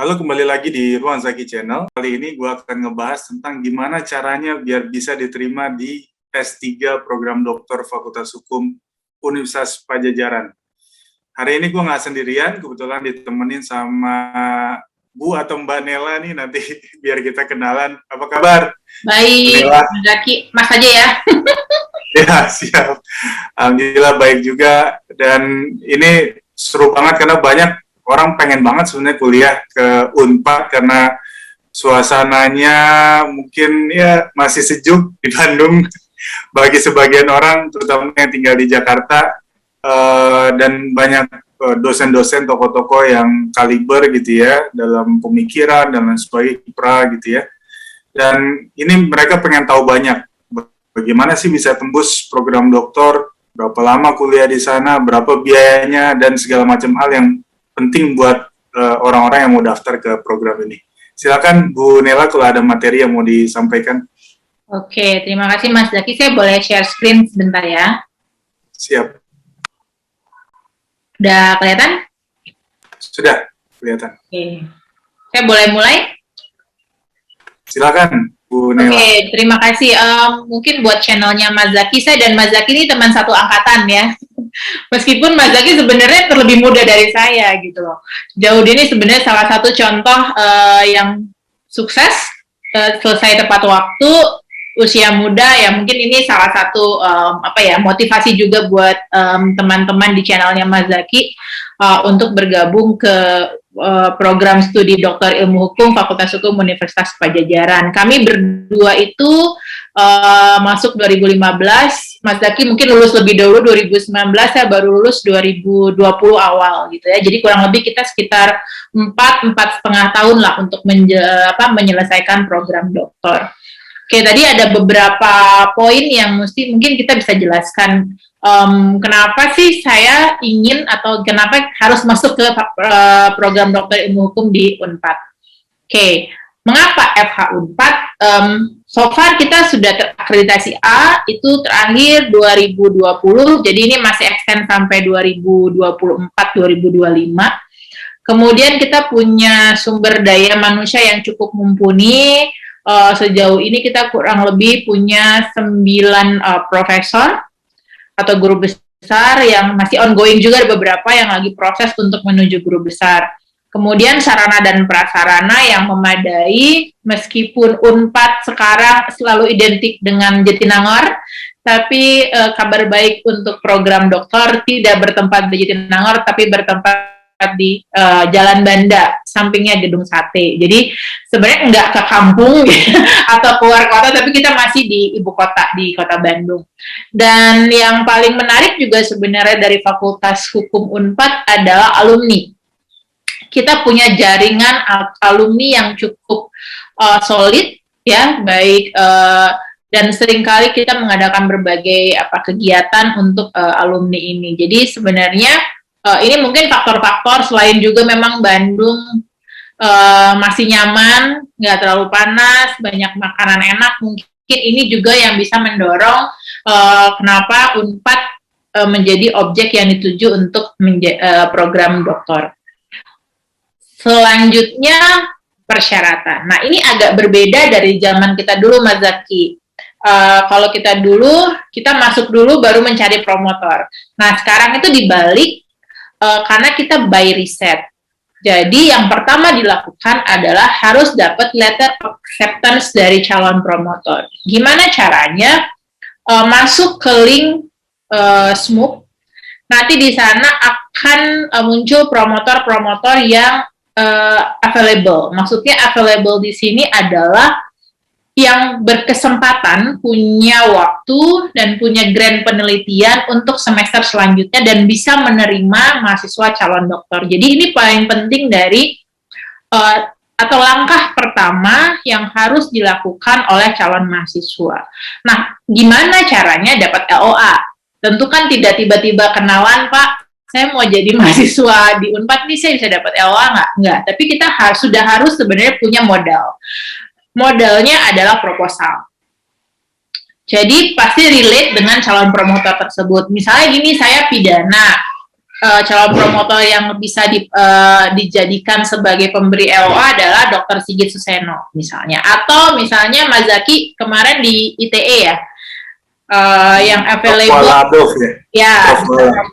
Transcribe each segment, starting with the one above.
Halo, kembali lagi di Ruang Zaki Channel. Kali ini gue akan ngebahas tentang gimana caranya biar bisa diterima di S3 Program Doktor Fakultas Hukum Universitas Padjadjaran. Hari ini gue nggak sendirian, kebetulan ditemenin sama Bu atau Mbak Nela nih, nanti biar kita kenalan. Apa kabar? Baik, Mas Zaki. Mas aja ya. Ya, siap. Alhamdulillah baik juga. Dan ini seru banget karena banyak orang pengen banget sebenarnya kuliah ke Unpad karena suasananya mungkin ya masih sejuk di Bandung bagi sebagian orang, terutama yang tinggal di Jakarta, dan banyak dosen-dosen, tokoh-tokoh yang kaliber gitu ya dalam pemikiran dan lain sebagainya, kiprah gitu ya. Dan ini mereka pengen tahu banyak bagaimana sih bisa tembus program doktor, berapa lama kuliah di sana, berapa biayanya, dan segala macam hal yang penting buat orang-orang yang mau daftar ke program ini. Silakan Bu Nela kalau ada materi yang mau disampaikan. Oke, terima kasih Mas Zaki. Saya boleh share screen sebentar ya. Siap. Udah kelihatan? Sudah kelihatan. Oke. Saya boleh mulai? Silakan Bu Nela. Oke, terima kasih. Mungkin buat channelnya Mas Zaki, saya dan Mas Zaki ini teman satu angkatan ya. Meskipun Mas Zaki sebenarnya terlebih muda dari saya gitu loh. Jauh ini sebenarnya salah satu contoh yang sukses, selesai tepat waktu, usia muda ya, mungkin ini salah satu motivasi juga buat teman-teman di channelnya Mas Zaki untuk bergabung ke program studi Doktor Ilmu Hukum Fakultas Hukum Universitas Padjadjaran. Kami berdua itu masuk 2015, Mas Zaki mungkin lulus lebih dahulu 2019, saya baru lulus 2020 awal gitu ya. Jadi kurang lebih kita sekitar 4,5 tahun lah untuk menyelesaikan program doktor. Oke, tadi ada beberapa poin yang mungkin kita bisa jelaskan. Kenapa sih saya ingin atau kenapa harus masuk ke program dokter ilmu hukum di Unpad? Oke, mengapa FH Unpad? So far kita sudah terakreditasi A, itu terakhir 2020, jadi ini masih extend sampai 2024-2025. Kemudian kita punya sumber daya manusia yang cukup mumpuni. Sejauh ini kita kurang lebih punya 9 profesor atau guru besar yang masih ongoing juga, ada beberapa yang lagi proses untuk menuju guru besar. Kemudian sarana dan prasarana yang memadai, meskipun Unpad sekarang selalu identik dengan Jatinangor, tapi kabar baik untuk program doktor tidak bertempat di Jatinangor, tapi bertempat di Jalan Banda, sampingnya Gedung Sate. Jadi sebenarnya nggak ke kampung atau keluar kota, tapi kita masih di ibu kota, di kota Bandung. Dan yang paling menarik juga sebenarnya dari Fakultas Hukum Unpad adalah alumni. Kita punya jaringan alumni yang cukup solid, ya, baik, dan seringkali kita mengadakan berbagai kegiatan untuk alumni ini. Jadi sebenarnya ini mungkin faktor-faktor selain juga memang Bandung masih nyaman, nggak terlalu panas, banyak makanan enak, mungkin ini juga yang bisa mendorong kenapa Unpad menjadi objek yang dituju untuk program doktor. Selanjutnya persyaratan. Nah, ini agak berbeda dari zaman kita dulu, Mas Zaki. Kalau kita dulu, kita masuk dulu baru mencari promotor. Nah, sekarang itu dibalik, karena kita by riset. Jadi yang pertama dilakukan adalah harus dapat letter of acceptance dari calon promotor. Gimana caranya? Masuk ke link SMUP. Nanti di sana akan muncul promotor-promotor yang available. Maksudnya available di sini adalah yang berkesempatan punya waktu dan punya grant penelitian untuk semester selanjutnya dan bisa menerima mahasiswa calon doktor. Jadi ini paling penting dari atau langkah pertama yang harus dilakukan oleh calon mahasiswa. Nah, gimana caranya dapat LOA? Tentu kan tidak tiba-tiba kenalan, Pak, saya mau jadi mahasiswa di Unpad nih, saya bisa dapat LOA nggak? Nggak, tapi kita sudah harus sebenarnya punya modal. Modalnya adalah proposal. Jadi pasti relate dengan calon promotor tersebut. Misalnya gini, saya pidana, calon promotor yang bisa dijadikan sebagai pemberi LOA adalah Dr. Sigit Suseno misalnya, atau misalnya Mas Zaki kemarin di ITE ya, yang available ya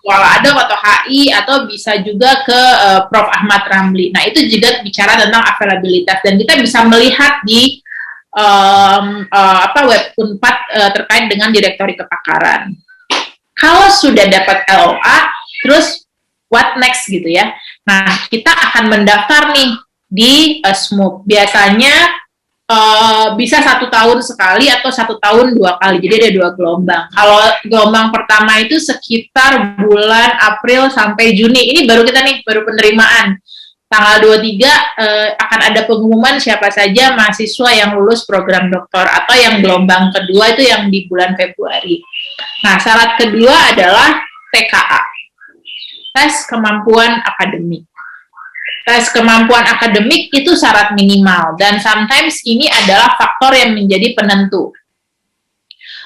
Kuala Adov atau HI, atau bisa juga ke Prof. Ahmad Ramli. Nah itu juga bicara tentang availabilitas, dan kita bisa melihat di web Unpad terkait dengan direktori kepakaran. Kalau sudah dapat LOA, terus what next gitu ya. Nah, kita akan mendaftar nih di SMUP. Biasanya bisa 1 tahun sekali atau 1 tahun 2 kali. Jadi ada 2 gelombang. Kalau gelombang pertama itu sekitar bulan April sampai Juni. Ini baru kita nih, baru penerimaan. Tanggal 23 akan ada pengumuman siapa saja mahasiswa yang lulus program doktor, atau yang gelombang kedua itu yang di bulan Februari. Nah, syarat kedua adalah TKA, tes kemampuan akademik. Tes kemampuan akademik itu syarat minimal, dan sometimes ini adalah faktor yang menjadi penentu.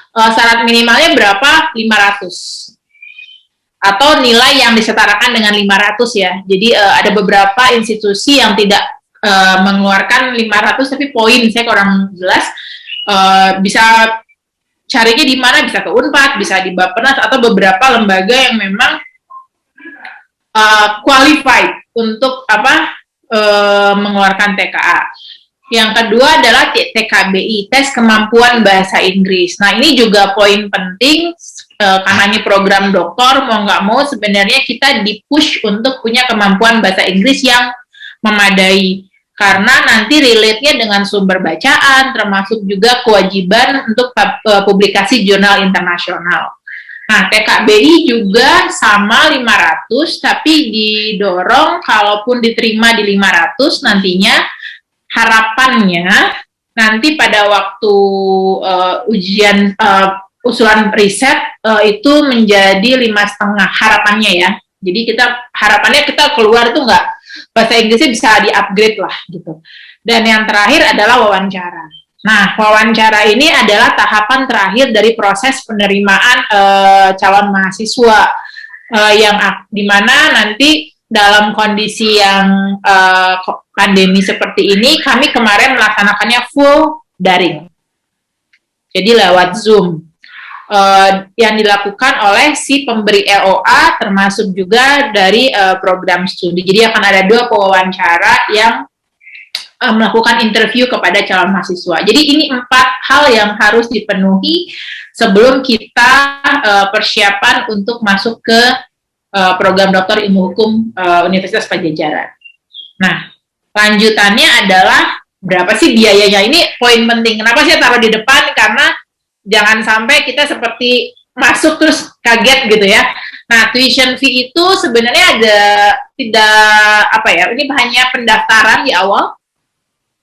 Syarat minimalnya berapa? 500. Atau nilai yang disetarakan dengan 500 ya. Jadi ada beberapa institusi yang tidak mengeluarkan 500, tapi poin saya kurang jelas. Bisa carinya di mana, bisa ke Unpad, bisa di Bappenas, atau beberapa lembaga yang memang qualified untuk mengeluarkan TKA. Yang kedua adalah TKBI, tes kemampuan bahasa Inggris. Nah ini juga poin penting, karena ini program doktor, mau nggak mau sebenarnya kita di-push untuk punya kemampuan bahasa Inggris yang memadai. Karena nanti relate-nya dengan sumber bacaan, termasuk juga kewajiban untuk publikasi jurnal internasional. Nah, TKBI juga sama 500, tapi didorong kalaupun diterima di 500, nantinya harapannya nanti pada waktu ujian usulan riset itu menjadi 5,5 harapannya ya. Jadi harapannya kita keluar itu nggak, bahasa Inggrisnya bisa di-upgrade lah gitu. Dan yang terakhir adalah wawancara. Nah, wawancara ini adalah tahapan terakhir dari proses penerimaan calon mahasiswa yang dimana nanti dalam kondisi yang pandemi seperti ini, kami kemarin melaksanakannya full daring. Jadi lewat Zoom. Yang dilakukan oleh si pemberi LOA, termasuk juga dari program studi. Jadi akan ada 2 pewawancara yang melakukan interview kepada calon mahasiswa. Jadi ini 4 hal yang harus dipenuhi sebelum kita persiapan untuk masuk ke program doktor ilmu hukum Universitas Padjadjaran. Nah, lanjutannya adalah berapa sih biayanya? Ini poin penting. Kenapa saya taruh di depan? Karena jangan sampai kita seperti masuk terus kaget gitu ya. Nah, tuition fee itu sebenarnya ini hanya pendaftaran di awal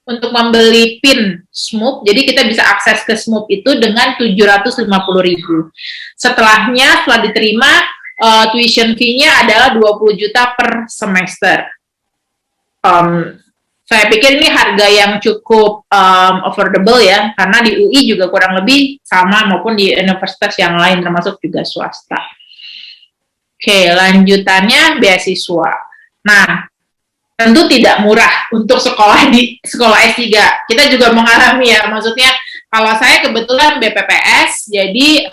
untuk membeli PIN SMUP. Jadi kita bisa akses ke SMUP itu dengan 750.000. Setelah diterima, tuition fee-nya adalah 20 juta per semester. Saya pikir ini harga yang cukup affordable ya, karena di UI juga kurang lebih sama maupun di universitas yang lain, termasuk juga swasta. Oke, lanjutannya beasiswa. Nah, tentu tidak murah untuk sekolah S3. Kita juga mengalami ya, maksudnya kalau saya kebetulan BPPS, jadi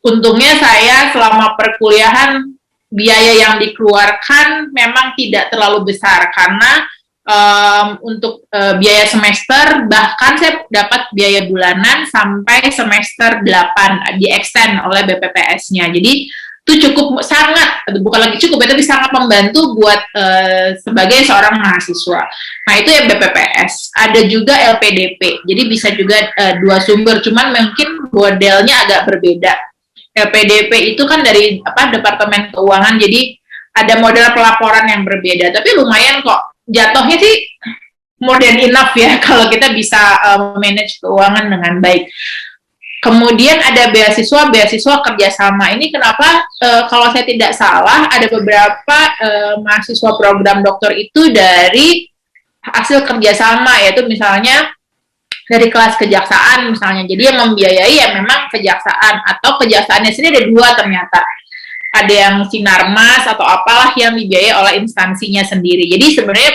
untungnya saya selama perkuliahan biaya yang dikeluarkan memang tidak terlalu besar, karena untuk biaya semester bahkan saya dapat biaya bulanan sampai semester 8 di-extend oleh BPPS-nya. Jadi itu bukan lagi cukup, tapi sangat membantu buat sebagai seorang mahasiswa. Nah itu ya BPPS. Ada juga LPDP, jadi bisa juga 2 sumber, cuman mungkin modelnya agak berbeda. LPDP itu kan dari Departemen Keuangan, jadi ada model pelaporan yang berbeda, tapi lumayan kok, jatuhnya sih more than enough ya kalau kita bisa manage keuangan dengan baik. Kemudian ada beasiswa kerjasama. Ini kenapa kalau saya tidak salah ada beberapa mahasiswa program doktor itu dari hasil kerjasama, yaitu misalnya dari kelas kejaksaan misalnya. Jadi yang membiayai ya memang kejaksaan, atau kejaksaannya sendiri ada 2 ternyata. ada yang Sinarmas atau apalah yang dibiayai oleh instansinya sendiri. Jadi sebenarnya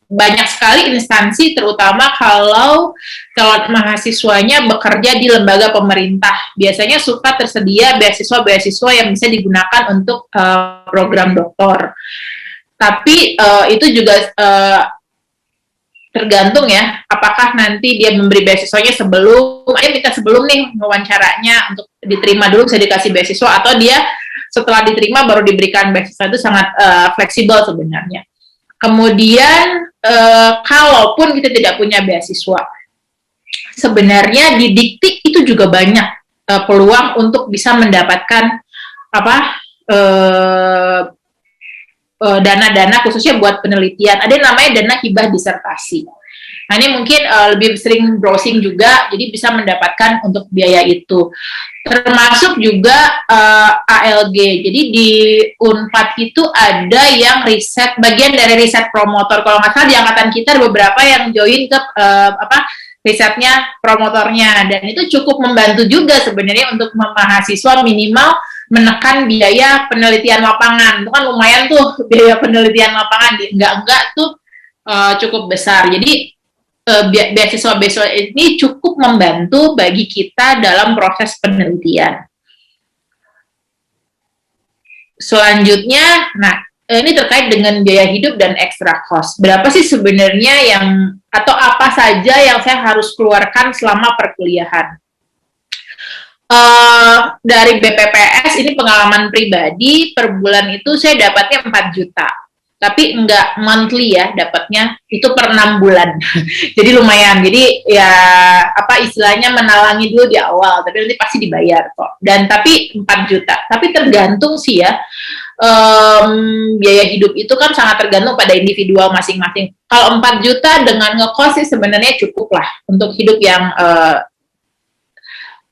banyak sekali instansi, terutama kalau calon mahasiswanya bekerja di lembaga pemerintah. Biasanya suka tersedia beasiswa-beasiswa yang bisa digunakan untuk program doktor. Tapi itu juga tergantung ya, apakah nanti dia memberi beasiswanya sebelum, minta sebelum nih wawancaranya untuk diterima dulu bisa dikasih beasiswa, atau dia setelah diterima baru diberikan beasiswa. Itu sangat fleksibel sebenarnya. Kemudian kalaupun kita tidak punya beasiswa, sebenarnya di Dikti itu juga banyak peluang untuk bisa mendapatkan dana-dana khususnya buat penelitian. Ada yang namanya dana hibah disertasi. Nah, ini mungkin lebih sering browsing juga, jadi bisa mendapatkan untuk biaya itu. Termasuk juga ALG. Jadi di Unpad itu ada yang riset, bagian dari riset promotor. Kalau nggak salah di angkatan kita ada beberapa yang join ke risetnya promotornya, dan itu cukup membantu juga sebenarnya untuk mahasiswa minimal menekan biaya penelitian lapangan. Itu kan lumayan tuh biaya penelitian lapangan, enggak tuh cukup besar. Jadi beasiswa-beasiswa ini cukup membantu bagi kita dalam proses penelitian. Selanjutnya, nah ini terkait dengan biaya hidup dan extra cost. Berapa sih sebenarnya yang, atau apa saja yang saya harus keluarkan selama perkuliahan? Dari BPPS, ini pengalaman pribadi, per bulan itu saya dapatnya 4 juta. Tapi enggak monthly ya, dapatnya itu per 6 bulan. Jadi lumayan. Jadi ya istilahnya menalangi dulu di awal, tapi nanti pasti dibayar kok. Dan tapi 4 juta. Tapi tergantung sih ya. Biaya hidup itu kan sangat tergantung pada individual masing-masing. Kalau 4 juta dengan ngekos sih sebenarnya cukup lah untuk hidup yang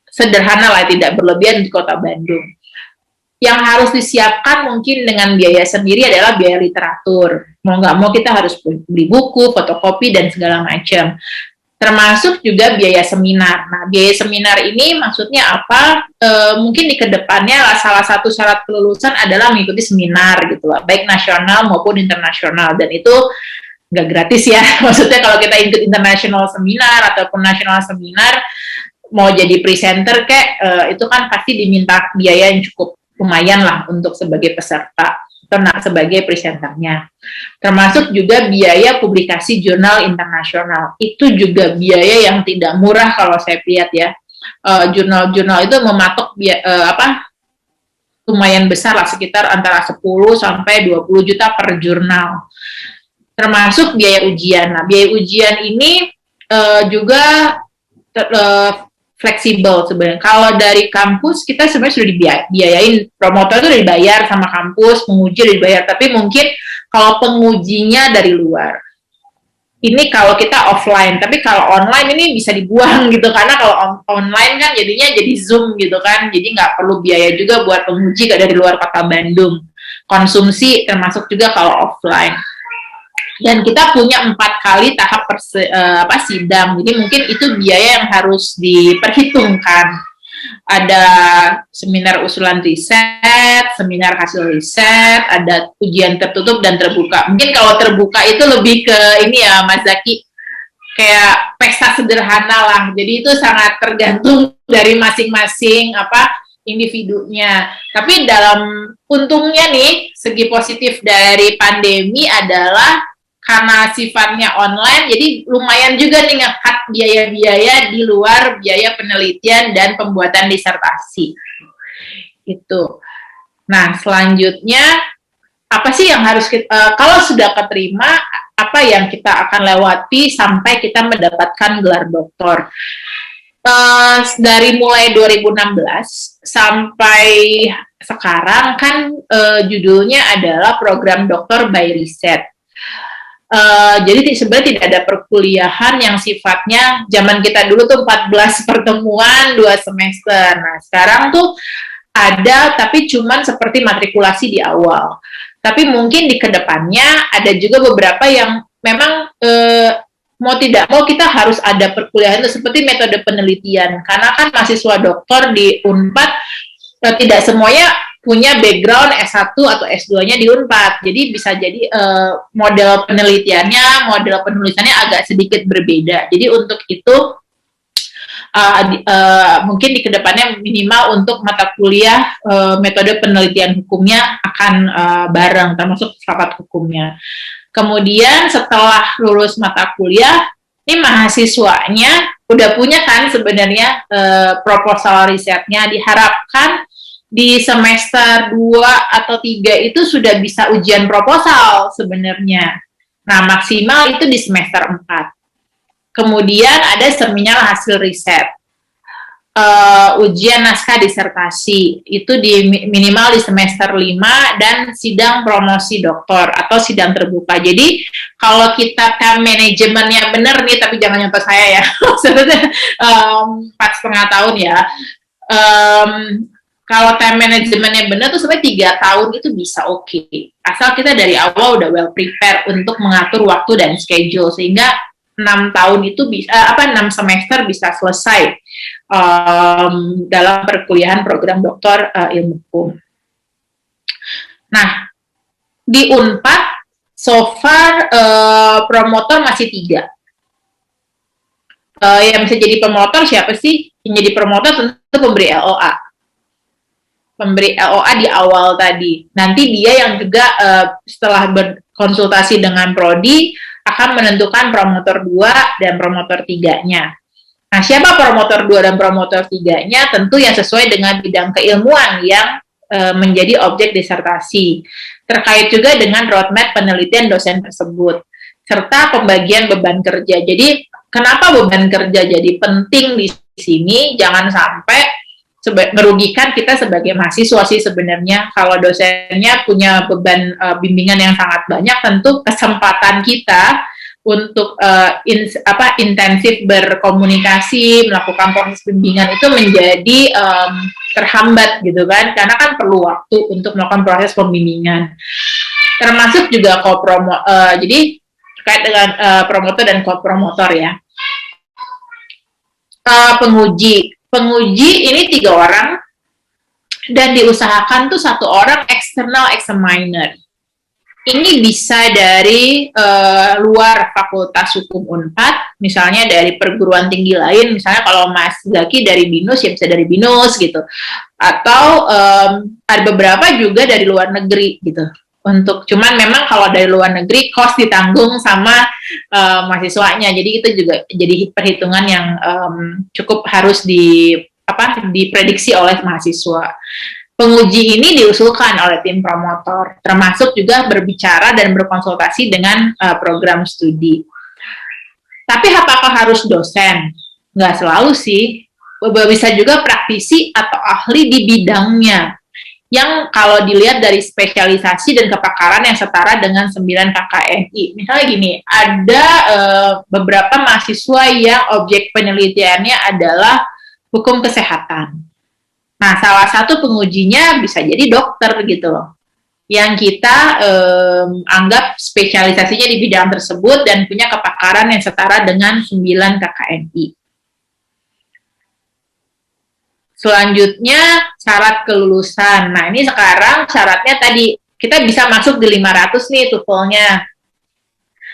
sederhana lah, tidak berlebihan di Kota Bandung. Yang harus disiapkan mungkin dengan biaya sendiri adalah biaya literatur. Mau nggak mau kita harus beli buku, fotokopi, dan segala macam. Termasuk juga biaya seminar. Nah, biaya seminar ini maksudnya apa? Mungkin di kedepannya salah satu syarat kelulusan adalah mengikuti seminar gitu lah, baik nasional maupun internasional. Dan itu nggak gratis ya. Maksudnya kalau kita ikut international seminar ataupun nasional seminar, mau jadi presenter itu kan pasti diminta biaya yang cukup lumayan lah untuk sebagai peserta atau sebagai presenternya. Termasuk juga biaya publikasi jurnal internasional. Itu juga biaya yang tidak murah kalau saya lihat ya. Jurnal-jurnal itu mematok lumayan besar lah, sekitar antara 10 sampai 20 juta per jurnal. Termasuk biaya ujian. Nah, biaya ujian ini juga fleksibel sebenarnya. Kalau dari kampus kita sebenarnya sudah dibiayain, promotor itu udah dibayar sama kampus, penguji udah dibayar, tapi mungkin kalau pengujinya dari luar. Ini kalau kita offline, tapi kalau online ini bisa dibuang gitu, karena kalau online kan jadinya jadi Zoom gitu kan, jadi nggak perlu biaya juga buat penguji dari luar Kota Bandung. Konsumsi termasuk juga kalau offline. Dan kita punya 4 kali tahap sidang, jadi mungkin itu biaya yang harus diperhitungkan. Ada seminar usulan riset, seminar hasil riset, ada ujian tertutup dan terbuka. Mungkin kalau terbuka itu lebih ke ini ya Mas Zaki, kayak pesta sederhana lah, jadi itu sangat tergantung dari masing-masing individunya. Tapi dalam untungnya nih, segi positif dari pandemi adalah karena sifatnya online, jadi lumayan juga nih nge-cut biaya-biaya di luar biaya penelitian dan pembuatan disertasi. Itu. Nah, selanjutnya apa sih yang harus kita, kalau sudah keterima, apa yang kita akan lewati sampai kita mendapatkan gelar doktor? Dari mulai 2016 sampai sekarang kan judulnya adalah program doktor by riset. Jadi sebenarnya tidak ada perkuliahan yang sifatnya zaman kita dulu tuh 14 pertemuan 2 semester. Nah, sekarang tuh ada, tapi cuman seperti matrikulasi di awal. Tapi mungkin di kedepannya ada juga beberapa yang memang mau tidak mau kita harus ada perkuliahan itu seperti metode penelitian. Karena kan mahasiswa doktor di Unpad tidak semuanya punya background S1 atau S2-nya di Unpad. Jadi bisa jadi model penelitiannya, model penulisannya agak sedikit berbeda. Jadi untuk itu mungkin di kedepannya minimal untuk mata kuliah metode penelitian hukumnya akan bareng, termasuk filsafat hukumnya. Kemudian setelah lulus mata kuliah, ini mahasiswanya udah punya kan sebenarnya proposal risetnya, diharapkan di semester 2 atau 3 itu sudah bisa ujian proposal sebenarnya. Nah, maksimal itu di semester 4. Kemudian ada seminar hasil riset. Ujian naskah disertasi itu di minimal di semester 5 dan sidang promosi doktor atau sidang terbuka. Jadi kalau kita time manajemennya benar nih, tapi jangan nyontoh saya ya, sebenarnya 4,5 tahun ya. Kalau time manajemennya benar tuh sebenarnya 3 tahun itu bisa oke. Asal kita dari awal udah well prepare untuk mengatur waktu dan schedule, sehingga 6 tahun itu bisa 6 semester bisa selesai dalam perkuliahan program doktor ilmu hukum. Nah, di Unpad so far promotor masih 3. Yang bisa jadi promotor siapa sih? Yang jadi promotor tentu pemberi LOA. Pemberi LOA di awal tadi. Nanti dia yang juga setelah berkonsultasi dengan prodi akan menentukan promotor 2 dan promotor 3-nya. Nah, siapa promotor 2 dan promotor 3-nya? Tentu yang sesuai dengan bidang keilmuan yang menjadi objek disertasi. Terkait juga dengan roadmap penelitian dosen tersebut. Serta pembagian beban kerja. Jadi, kenapa beban kerja jadi penting di sini? Jangan sampai merugikan kita sebagai mahasiswa sih sebenarnya. Kalau dosennya punya beban bimbingan yang sangat banyak, tentu kesempatan kita untuk intensif berkomunikasi, melakukan proses bimbingan itu menjadi terhambat gitu kan, karena kan perlu waktu untuk melakukan proses pembimbingan. Termasuk juga jadi terkait dengan promotor dan co-promotor ya. Penguji ini 3 orang dan diusahakan tuh 1 orang eksternal examiner. Ini bisa dari luar Fakultas Hukum Unpad, misalnya dari perguruan tinggi lain, misalnya kalau Mas Zaki dari BINUS ya bisa dari BINUS gitu, atau ada beberapa juga dari luar negeri gitu. Cuman memang kalau dari luar negeri cost ditanggung sama mahasiswanya, jadi itu juga jadi perhitungan yang cukup harus diprediksi oleh mahasiswa. Penguji ini diusulkan oleh tim promotor, termasuk juga berbicara dan berkonsultasi dengan program studi. Tapi apakah harus dosen? Nggak selalu sih, bisa juga praktisi atau ahli di bidangnya, yang kalau dilihat dari spesialisasi dan kepakaran yang setara dengan 9 KKNI. Misalnya gini, ada beberapa mahasiswa yang objek penelitiannya adalah hukum kesehatan. Nah, salah satu pengujinya bisa jadi dokter gitu loh, yang kita anggap spesialisasinya di bidang tersebut dan punya kepakaran yang setara dengan 9 KKNI. Selanjutnya, syarat kelulusan. Nah, ini sekarang syaratnya tadi, kita bisa masuk di 500 nih TOEFL-nya.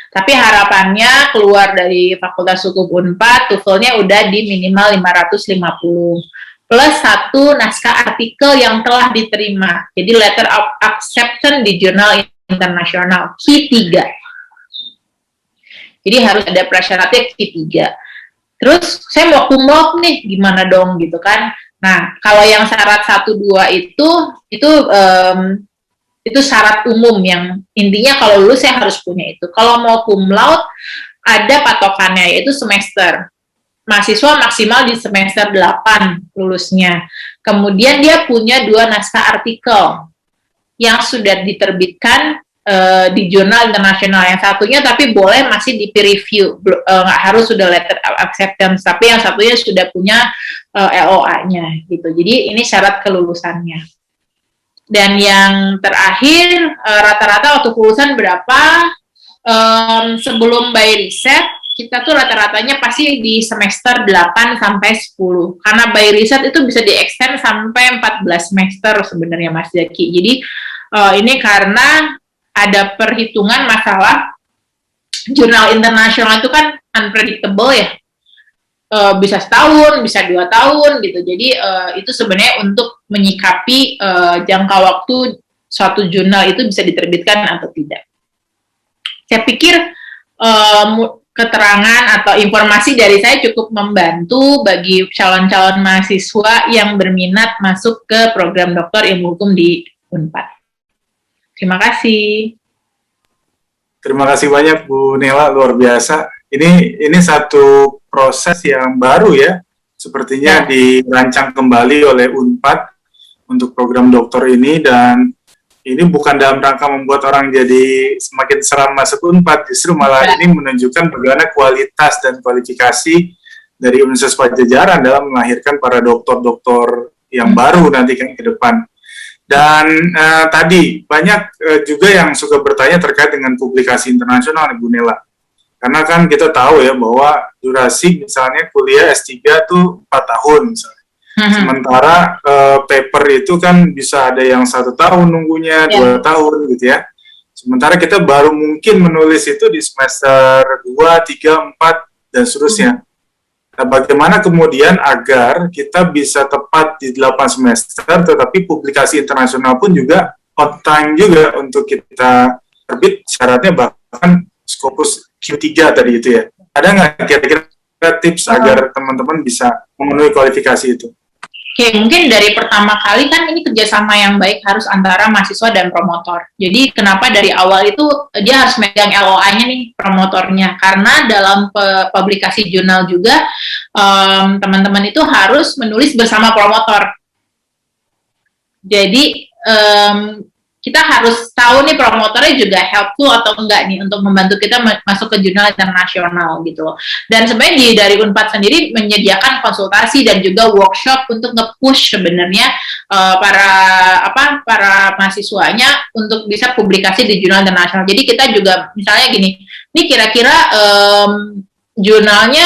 Tapi harapannya keluar dari Fakultas Hukum Unpad, TOEFL-nya udah di minimal 550. Plus 1 naskah artikel yang telah diterima. Jadi letter of acceptance di jurnal internasional, Q3. Jadi harus ada prasyaratnya Q3. Terus, saya mau cum laude nih, gimana dong gitu kan. Nah, kalau yang syarat 1-2 itu syarat umum yang intinya kalau lulus saya harus punya itu. Kalau mau cum laude ada patokannya, yaitu semester. Mahasiswa maksimal di semester 8 lulusnya. Kemudian dia punya 2 naskah artikel yang sudah diterbitkan di jurnal internasional. Yang satunya tapi boleh masih di peer review, nggak harus sudah letter of acceptance, tapi yang satunya sudah punya LOA-nya gitu. Jadi ini syarat kelulusannya. Dan yang terakhir, rata-rata waktu kelulusan berapa? Sebelum by riset kita tuh rata-ratanya pasti di semester 8 sampai 10. Karena by riset itu bisa di-extend sampai 14 semester sebenarnya Mas Zaki. Jadi ini karena ada perhitungan masalah jurnal internasional itu kan unpredictable ya. Bisa setahun, bisa 2 tahun gitu. Jadi itu sebenarnya untuk menyikapi jangka waktu suatu jurnal itu bisa diterbitkan atau tidak. Saya pikir keterangan atau informasi dari saya cukup membantu bagi calon-calon mahasiswa yang berminat masuk ke program doktor ilmu hukum di Unpad. Terima kasih. Terima kasih banyak Bu Nela, luar biasa. Ini satu proses yang baru ya, sepertinya dirancang kembali oleh Unpad untuk program doktor ini, dan ini bukan dalam rangka membuat orang jadi semakin seram masuk Unpad, justru malah ini menunjukkan bagaimana kualitas dan kualifikasi dari Universitas Padjadjaran dalam melahirkan para doktor-doktor yang baru nanti kan ke depan. Dan tadi banyak juga yang suka bertanya terkait dengan publikasi internasional, Bu Nela. Karena kan kita tahu ya bahwa durasi misalnya kuliah S3 tuh 4 tahun misalnya. Sementara paper itu kan bisa ada yang 1 tahun nunggunya, 2 tahun gitu ya. Sementara kita baru mungkin menulis itu di semester 2, 3, 4, dan seterusnya. Nah, bagaimana kemudian agar kita bisa tepat di 8 semester, tetapi publikasi internasional pun juga on time juga untuk kita terbit, syaratnya bahkan Scopus Q3 tadi itu ya. Ada nggak kira-kira tips agar teman-teman bisa memenuhi kualifikasi itu? Oke, mungkin dari pertama kali kan ini kerjasama yang baik harus antara mahasiswa dan promotor. Jadi kenapa dari awal itu dia harus megang LOA-nya nih, promotornya. Karena dalam publikasi jurnal juga teman-teman itu harus menulis bersama promotor. Jadi kita harus tahu nih promotornya juga helpful atau enggak nih untuk membantu kita masuk ke jurnal internasional gitu. Dan sebenarnya dari Unpad sendiri menyediakan konsultasi dan juga workshop untuk nge-push sebenarnya para mahasiswanya untuk bisa publikasi di jurnal internasional. Jadi kita juga misalnya gini, ini kira-kira jurnalnya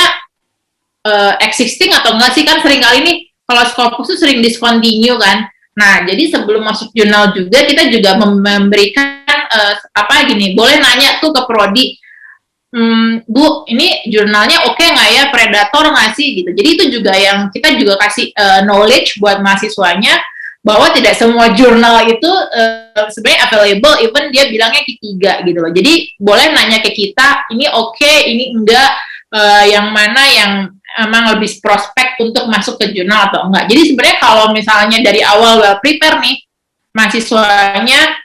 existing atau enggak sih, kan sering kali nih kalau Scopus itu sering discontinue kan. Nah, jadi sebelum masuk jurnal juga kita juga memberikan boleh nanya tuh ke prodi, Bu, ini jurnalnya oke nggak ya, predator nggak sih gitu. Jadi itu juga yang kita juga kasih knowledge buat mahasiswanya bahwa tidak semua jurnal itu sebenarnya available, even dia bilangnya Q3 gitu loh. Jadi boleh nanya ke kita, ini oke, ini enggak, yang mana yang emang lebih prospek untuk masuk ke jurnal atau enggak. Jadi sebenarnya kalau misalnya dari awal well prepare nih, mahasiswanya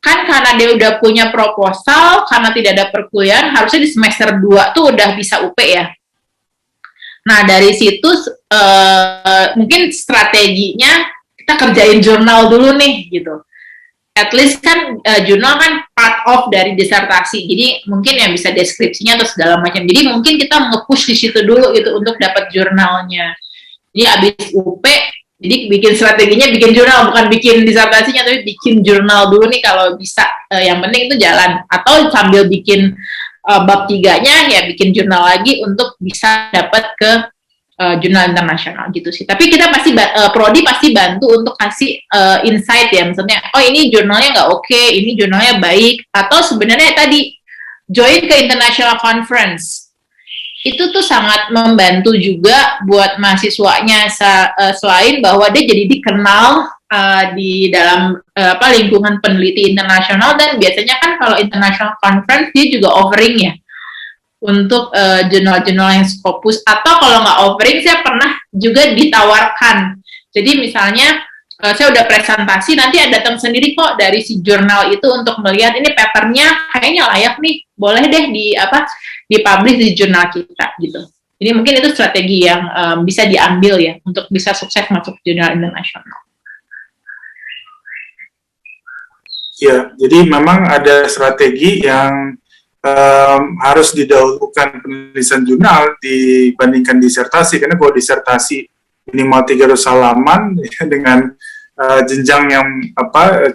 kan karena dia udah punya proposal, karena tidak ada perkuliahan, harusnya di semester 2 tuh udah bisa UP ya. Nah, dari situ mungkin strateginya kita kerjain jurnal dulu nih gitu. At least kan jurnal kan part of dari disertasi, jadi mungkin yang bisa deskripsinya atau segala macam. Jadi mungkin kita nge-push di situ dulu gitu untuk dapat jurnalnya. Jadi abis UP, jadi bikin strateginya bikin jurnal, bukan bikin disertasinya, tapi bikin jurnal dulu nih kalau bisa. Yang penting itu jalan. Atau sambil bikin bab 3-nya ya bikin jurnal lagi untuk bisa dapat ke jurnal internasional gitu sih. Tapi kita pasti prodi pasti bantu untuk kasih insight ya, misalnya oh ini jurnalnya nggak oke, ini jurnalnya baik, atau sebenarnya tadi join ke international conference itu tuh sangat membantu juga buat mahasiswanya, selain bahwa dia jadi dikenal di dalam lingkungan peneliti internasional. Dan biasanya kan kalau international conference dia juga offering ya untuk jurnal-jurnal yang Scopus, atau kalau nggak offering saya pernah juga ditawarkan. Jadi misalnya saya udah presentasi, nanti datang sendiri kok dari si jurnal itu untuk melihat ini papernya kayaknya layak nih, boleh deh dipublish di jurnal kita gitu. Jadi mungkin itu strategi yang bisa diambil ya untuk bisa sukses masuk jurnal internasional. Ya, jadi memang ada strategi yang harus didahulukan penulisan jurnal dibandingkan disertasi, karena kalau disertasi minimal 300 halaman ya, dengan jenjang yang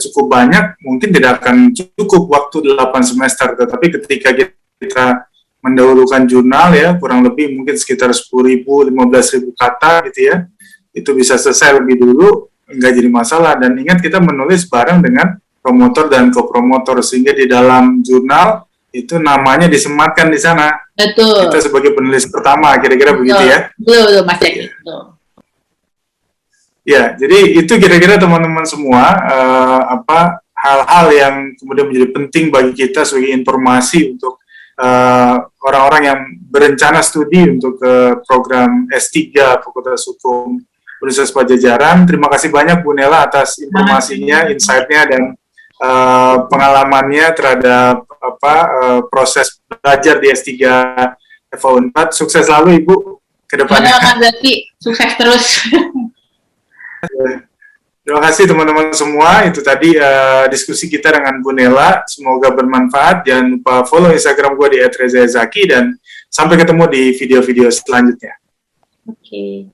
cukup banyak, mungkin tidak akan cukup waktu 8 semester. Tetapi ketika kita mendahulukan jurnal ya, kurang lebih mungkin sekitar 10.000, 15.000 kata gitu ya. Itu bisa selesai lebih dulu, nggak jadi masalah. Dan ingat kita menulis bareng dengan promotor dan kopromotor, sehingga di dalam jurnal itu namanya disematkan di sana. Betul. Kita sebagai penulis pertama, kira-kira begitu ya. Betul, Mas Jaki. Ya, jadi itu kira-kira teman-teman semua hal-hal yang kemudian menjadi penting bagi kita sebagai informasi untuk orang-orang yang berencana studi untuk program S3 Fakultas Hukum Universitas Padjadjaran. Terima kasih banyak Bu Nela atas informasinya, insight-nya, dan pengalamannya terhadap proses belajar di S3 FA4. Sukses selalu Ibu ke depannya. Mas Jaki, sukses terus. Terima kasih teman-teman semua. Itu tadi diskusi kita dengan Bu Nela. Semoga bermanfaat. Jangan lupa follow Instagram gue di @rezazaki, dan sampai ketemu di video-video selanjutnya. Oke.